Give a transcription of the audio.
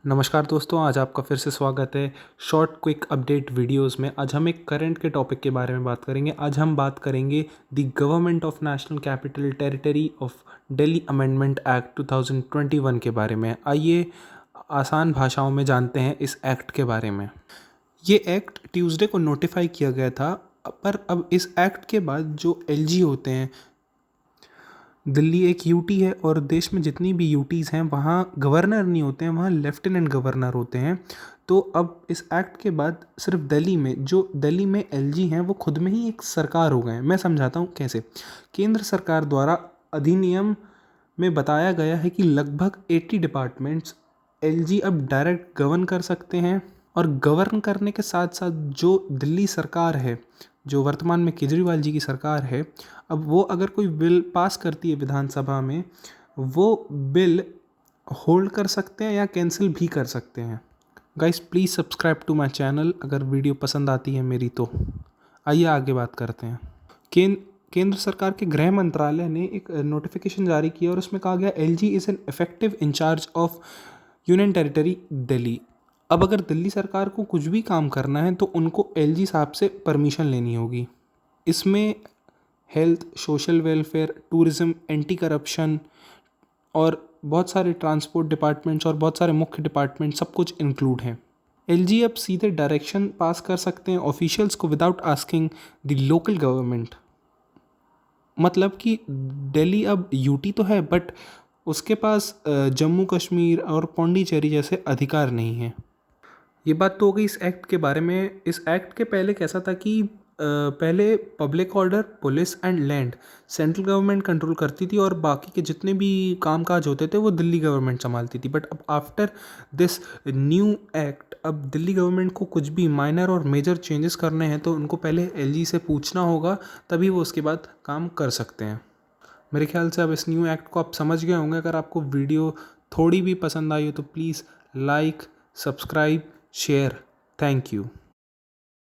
नमस्कार दोस्तों, आज आपका फिर से स्वागत है शॉर्ट क्विक अपडेट वीडियोस में। आज हम एक करंट के टॉपिक के बारे में बात करेंगे। आज हम बात करेंगे the government of national capital territory of Delhi amendment act 2021 के बारे में। आइए आसान भाषाओं में जानते हैं इस एक्ट के बारे में। ये एक्ट ट्यूसडे को नोटिफाई किया गया था, पर अब इस एक्ट के बाद जो एलजी होते हैं, दिल्ली एक यूटी है और देश में जितनी भी यूटीज़ हैं वहाँ गवर्नर नहीं होते हैं, वहाँ लेफ्टिनेंट गवर्नर होते हैं। तो अब इस एक्ट के बाद सिर्फ दिल्ली में एलजी हैं वो खुद में ही एक सरकार हो गए हैं। मैं समझाता हूँ कैसे। केंद्र सरकार द्वारा अधिनियम में बताया गया है कि लगभग 80 डिपार्टमेंट्स एलजी अब डायरेक्ट गवर्न कर सकते हैं, और गवर्न करने के साथ साथ जो दिल्ली सरकार है, जो वर्तमान में केजरीवाल जी की सरकार है, अब वो अगर कोई बिल पास करती है विधानसभा में, वो बिल होल्ड कर सकते हैं या कैंसिल भी कर सकते हैं। Guys please subscribe to my channel अगर वीडियो पसंद आती है मेरी तो। आइए आगे बात करते हैं। केंद्र सरकार के गृह मंत्रालय ने एक नोटिफिकेशन जारी किया और उसमें कहा गया LG is an effective in charge of union territory Delhi. अब अगर दिल्ली सरकार को कुछ भी काम करना है तो उनको एलजी साहब से परमिशन लेनी होगी। इसमें health, social welfare, tourism, anti corruption और बहुत सारे ट्रांसपोर्ट डिपार्टमेंट्स और बहुत सारे मुख्य डिपार्टमेंट सब कुछ इंक्लूड हैं। एलजी अब सीधे डायरेक्शन पास कर सकते हैं ऑफिशियल्स को without asking the local government. मतलब कि दिल्ली अब यूटी तो है, बट उसके पास जम्मू कश्मीर और पौंडीचेरी जैसे अधिकार नहीं हैं। ये बात तो हो गई इस एक्ट के बारे में। इस एक्ट के पहले कैसा था कि पहले public order, police and land central government control करती थी और बाकी के जितने भी कामकाज होते थे वो दिल्ली गवर्नमेंट संभालती थी। बट अब आफ्टर दिस न्यू एक्ट अब दिल्ली गवर्नमेंट को कुछ भी माइनर और मेजर चेंजेस करने हैं तो उनको पहले एलजी से पूछना होगा, तभी वो उसके बाद काम कर सकते हैं। मेरे ख्याल से अब इस न्यू एक्ट को आप समझ गए होंगे। अगर आपको वीडियो थोड़ी भी पसंद आई हो तो please like, subscribe, share. Thank you.